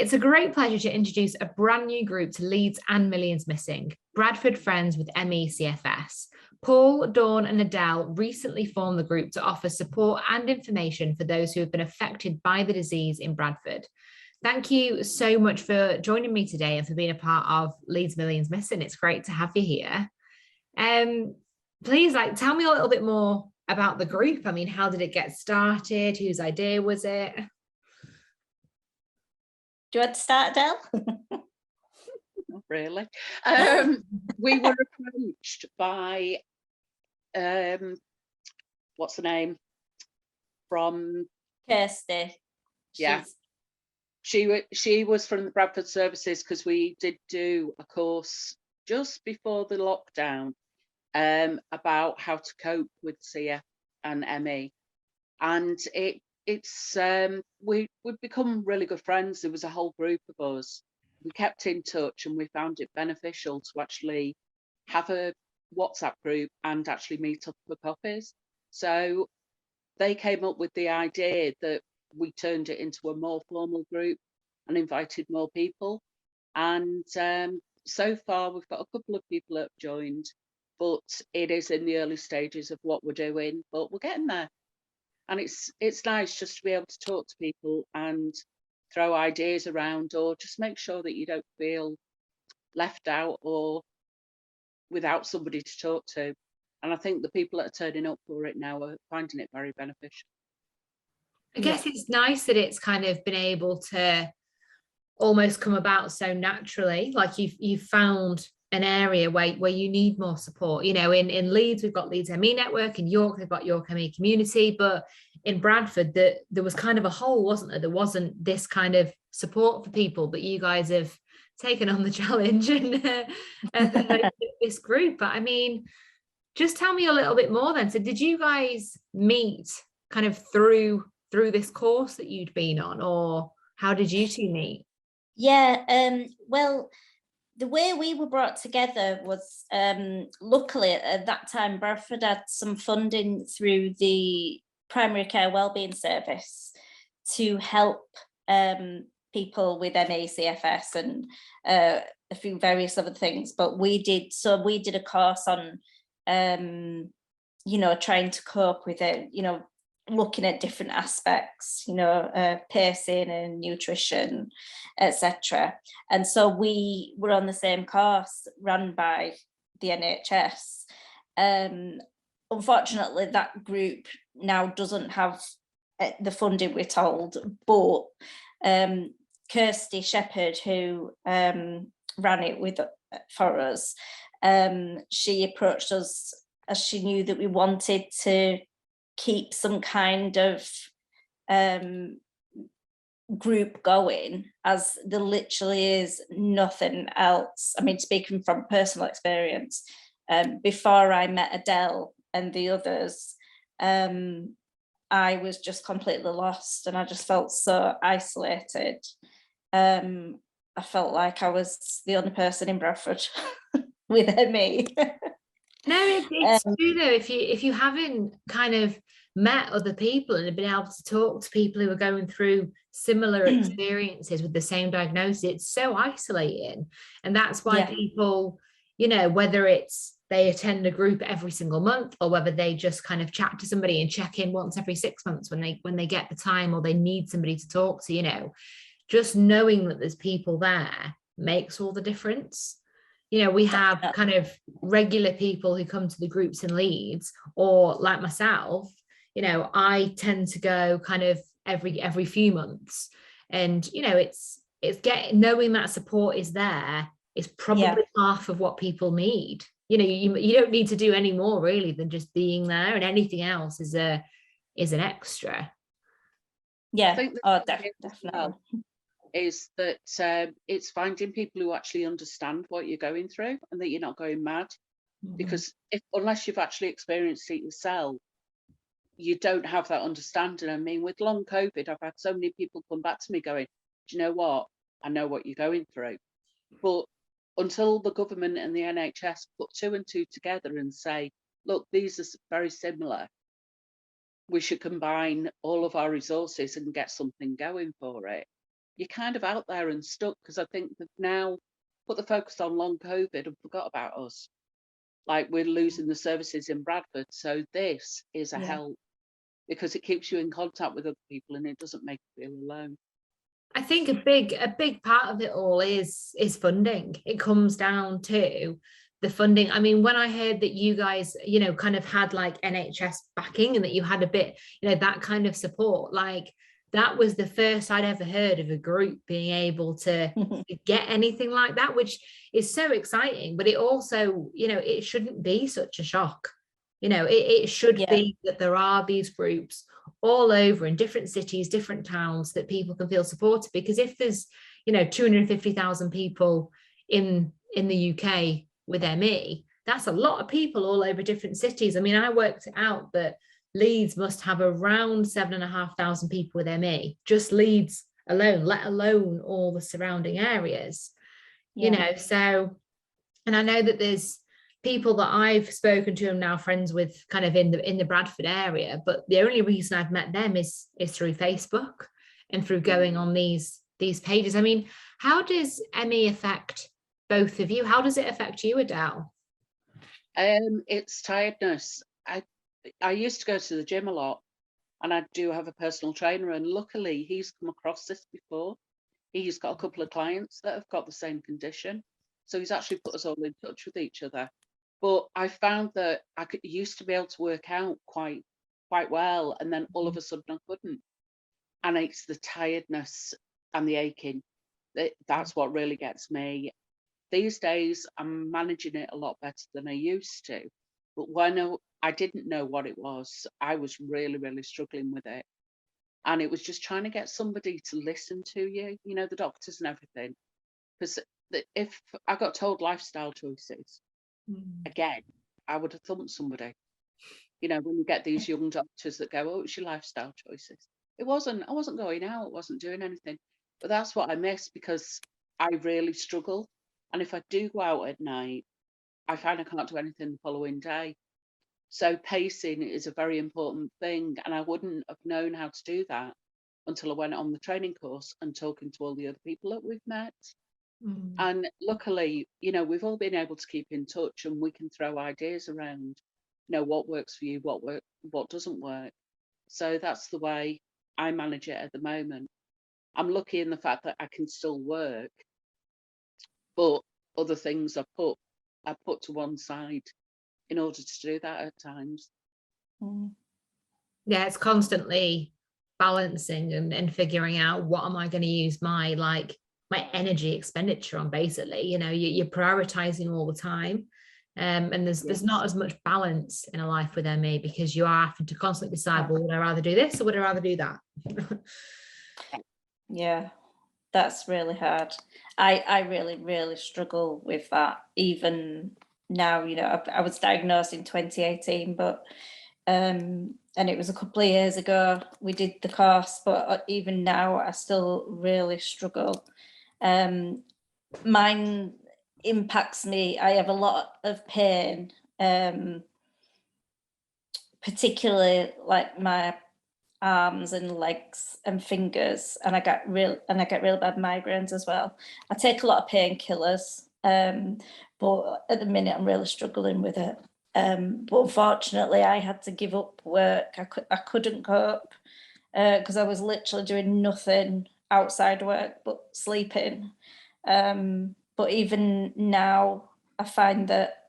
it's a great pleasure to introduce a brand new group to Leeds and Millions Missing, Bradford Friends with ME CFS. Paul, Dawn and Adele recently formed the group to offer support and information for those who have been affected by the disease in Bradford. Thank you so much for joining me today and for being a part of Leeds Millions Missing. It's great to have you here. Please, tell me a little bit more about the group. I mean, how did it get started? Whose idea was it? Do you want to start, Adele? Not really. We were approached by, what's the name? From Kirsty. Yeah. She was from the Bradford Services, because we did do a course just before the lockdown about how to cope with CF and ME, and we've become really good friends. There was a whole group of us. We kept in touch, and we found it beneficial to actually have a WhatsApp group and actually meet up for coffees. So they came up with the idea that we turned it into a more formal group and invited more people. And so far we've got a couple of people that have joined, but it is in the early stages of what we're doing, but we're getting there. And it's nice just to be able to talk to people and throw ideas around, or just make sure that you don't feel left out or without somebody to talk to. And I think the people that are turning up for it now are finding it very beneficial. I guess it's nice that it's kind of been able to almost come about so naturally. Like you've found an area where you need more support. You know, in Leeds, we've got Leeds ME Network. In York, they've got York ME Community. But in Bradford, there was kind of a hole, wasn't there? There wasn't this kind of support for people, but you guys have taken on the challenge and this group. But I mean, just tell me a little bit more then. So did you guys meet kind of through this course that you'd been on, or how did you two meet? Yeah, well, the way we were brought together was, luckily at that time, Bradford had some funding through the Primary Care Wellbeing Service to help people with ME/CFS and a few various other things. But we did a course on, you know, trying to cope with it, you know, looking at different aspects, you know, pacing and nutrition, etc. And so we were on the same course run by the NHS. Unfortunately, that group now doesn't have the funding, we're told, but Kirsty Shepherd, who ran it for us, she approached us as she knew that we wanted to keep some kind of group going, as there literally is nothing else. I mean, speaking from personal experience, before I met Adele and the others, I was just completely lost, and I just felt so isolated. I felt like I was the only person in Bradford with me. No, it's true though. If you haven't kind of met other people and have been able to talk to people who are going through similar experiences with the same diagnosis, it's so isolating. And that's why people, you know, whether it's they attend a group every single month, or whether they just kind of chat to somebody and check in once every 6 months when they get the time, or they need somebody to talk to, you know, just knowing that there's people there makes all the difference. You know, we have kind of regular people who come to the groups in Leeds, or like myself, you know, I tend to go kind of every few months. And, you know, it's knowing that support is there is probably half of what people need. You know, you don't need to do any more really than just being there, and anything else is an extra. Yeah, definitely. Is that it's finding people who actually understand what you're going through, and that you're not going mad. Because unless you've actually experienced it yourself, you don't have that understanding. I mean, with long COVID, I've had so many people come back to me going, do you know what? I know what you're going through. But until the government and the NHS put 2 and 2 together and say, look, these are very similar, we should combine all of our resources and get something going for it. you're kind of out there and stuck, because I think they've now put the focus on long COVID and forgot about us. Like, we're losing the services in Bradford. So this is a help, because it keeps you in contact with other people and it doesn't make you feel alone. I think a big part of it all is funding. It comes down to the funding. I mean, when I heard that you guys, you know, kind of had like NHS backing and that you had a bit, you know, that kind of support, like that was the first I'd ever heard of a group being able to get anything like that, which is so exciting. But it also, you know, it shouldn't be such a shock. You know, it should be that there are these groups all over in different cities, different towns, that people can feel supported. Because if there's, you know, 250,000 people in the UK with ME, that's a lot of people all over different cities. I mean, I worked out that Leeds must have around 7,500 people with ME, just Leeds alone, let alone all the surrounding areas, you know. So, and I know that there's people that I've spoken to and now friends with kind of in the Bradford area, but the only reason I've met them is through Facebook and through going on these pages. I mean, how does ME affect both of you? How does it affect you, Adele? It's tiredness. I used to go to the gym a lot, and I do have a personal trainer, and luckily he's come across this before. He's got a couple of clients that have got the same condition, so he's actually put us all in touch with each other. But I found that used to be able to work out quite well, and then all of a sudden I couldn't. And it's the tiredness and the aching. That's what really gets me. These days, I'm managing it a lot better than I used to. But when I didn't know what it was, I was really, really struggling with it. And it was just trying to get somebody to listen to you, you know, the doctors and everything. Because if I got told lifestyle choices, again, I would have thumped somebody. You know, when you get these young doctors that go, oh, it's your lifestyle choices. I wasn't going out, wasn't doing anything. But that's what I miss, because I really struggle. And if I do go out at night, I find I can't do anything the following day. So pacing is a very important thing. And I wouldn't have known how to do that until I went on the training course and talking to all the other people that we've met. And luckily, you know, we've all been able to keep in touch, and we can throw ideas around, you know, what works for you, what doesn't work. So that's the way I manage it at the moment. I'm lucky in the fact that I can still work, but other things I put to one side in order to do that at times. Yeah, it's constantly balancing and figuring out what am I going to use my energy expenditure on, basically. You know, you're prioritizing all the time. And there's not as much balance in a life with ME, because you are having to constantly decide, well, would I rather do this or would I rather do that? Yeah, that's really hard. I really, really struggle with that. Even now, you know, I was diagnosed in 2018, but and it was a couple of years ago we did the course, but even now I still really struggle. Mine impacts me. I have a lot of pain, particularly like my arms and legs and fingers, and I get real bad migraines as well. I take a lot of painkillers, but at the minute I'm really struggling with it. But unfortunately, I had to give up work. I couldn't cope because I was literally doing nothing outside work but sleeping. But even now, I find that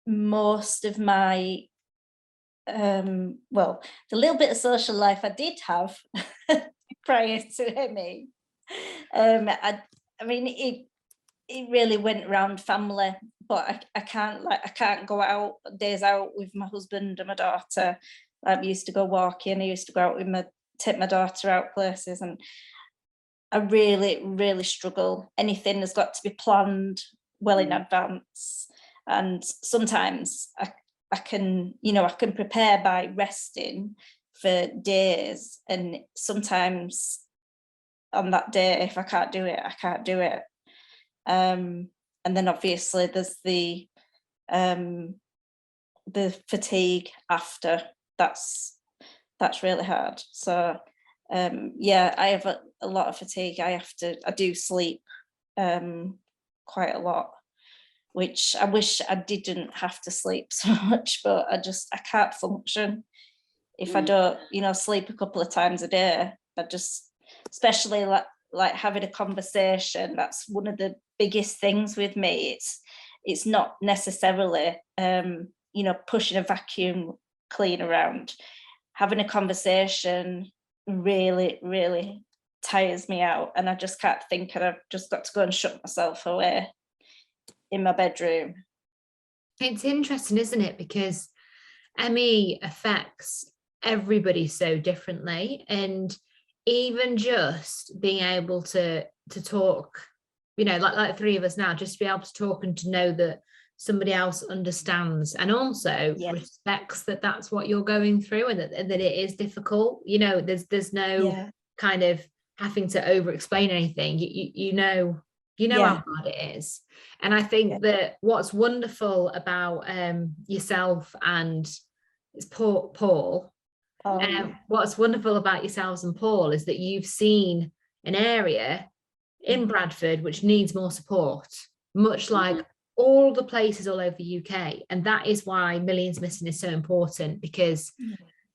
most of my the little bit of social life I did have prior to ME, I mean, it really went around family, but I can't go out days out with my husband and my daughter. I used to go walking. I used to go out with take my daughter out places, and I really, really struggle. Anything has got to be planned well in advance, and sometimes I can prepare by resting for days, and sometimes on that day, if I can't do it, I can't do it. And then obviously there's the fatigue after. That's really hard. So yeah, I have a lot of fatigue. I do sleep quite a lot, which I wish I didn't have to sleep so much, but I can't function if I don't, sleep a couple of times a day. Especially like having a conversation, that's one of the biggest things with me. It's not necessarily, pushing a vacuum clean around. Having a conversation really, really tires me out, and I just can't think, and I've just got to go and shut myself away in my bedroom. It's interesting, isn't it? Because ME affects everybody so differently, and even just being able to talk, like three of us now, just to be able to talk and to know that somebody else understands and also respects that that's what you're going through, and that it is difficult. There's no kind of having to over explain anything. You know how hard it is. And I think that what's wonderful about yourself and it's Paul. What's wonderful about yourselves and Paul is that you've seen an area in Bradford which needs more support, much like all the places all over the UK. And that is why Millions Missing is so important, because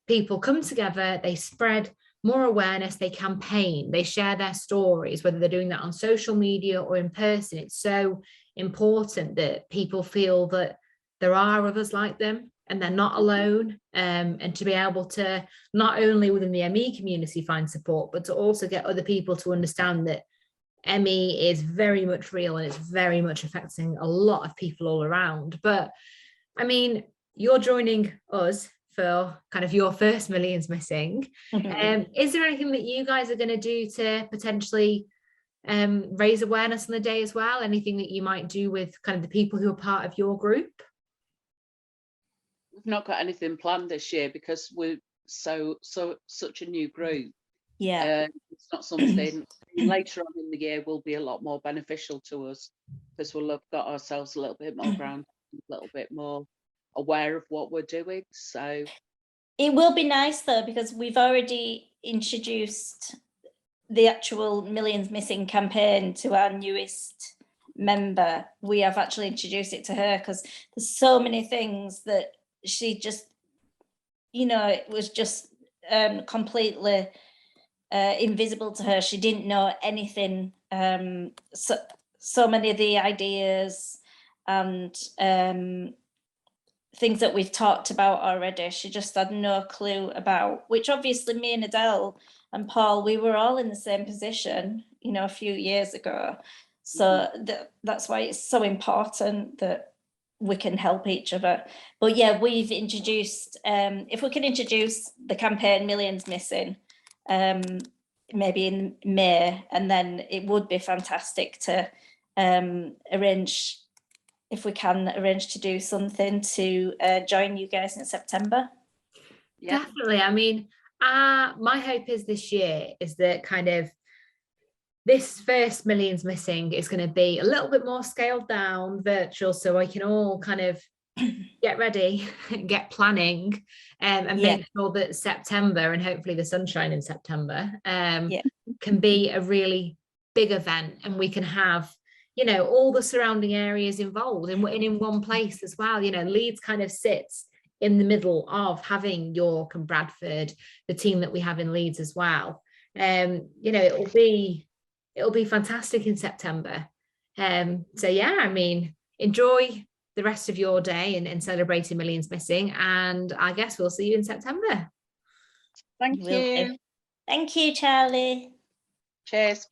people come together, they spread more awareness, they campaign, they share their stories, whether they're doing that on social media or in person. It's so important that people feel that there are others like them and they're not alone, and to be able to not only within the ME community find support, but to also get other people to understand that ME is very much real and it's very much affecting a lot of people all around. But I mean, you're joining us for kind of your first Millions Missing. Is there anything that you guys are going to do to potentially raise awareness on the day as well? Anything that you might do with kind of the people who are part of your group? We've not got anything planned this year because we're such a new group. It's not something later on in the year will be a lot more beneficial to us, because we'll have got ourselves a little bit more grounded, a little bit more aware of what we're doing. So it will be nice though, because we've already introduced the actual Millions Missing campaign to our newest member. We have actually introduced it to her, because there's so many things that she just, it was just completely invisible to her. She didn't know anything. So many of the ideas and things that we've talked about already, she just had no clue about, which obviously me and Adele and Paul, we were all in the same position, a few years ago. So that's why it's so important that we can help each other. But yeah, we've introduced, if we can introduce the campaign Millions Missing, maybe in May, and then it would be fantastic to arrange, if we can arrange to do something to join you guys in September. Definitely. I mean, my hope is this year is that kind of this first Millions Missing is going to be a little bit more scaled down, virtual, so I can all kind of get ready, get planning, and make sure that September, and hopefully the sunshine in September, can be a really big event, and we can have, all the surrounding areas involved in one place as well. Leeds kind of sits in the middle of having York and Bradford, the team that we have in Leeds as well. It'll be fantastic in September. So yeah, I mean, enjoy the rest of your day and celebrating Millions Missing, and I guess we'll see you in September. Thank you. Thank you, Charlie. Cheers.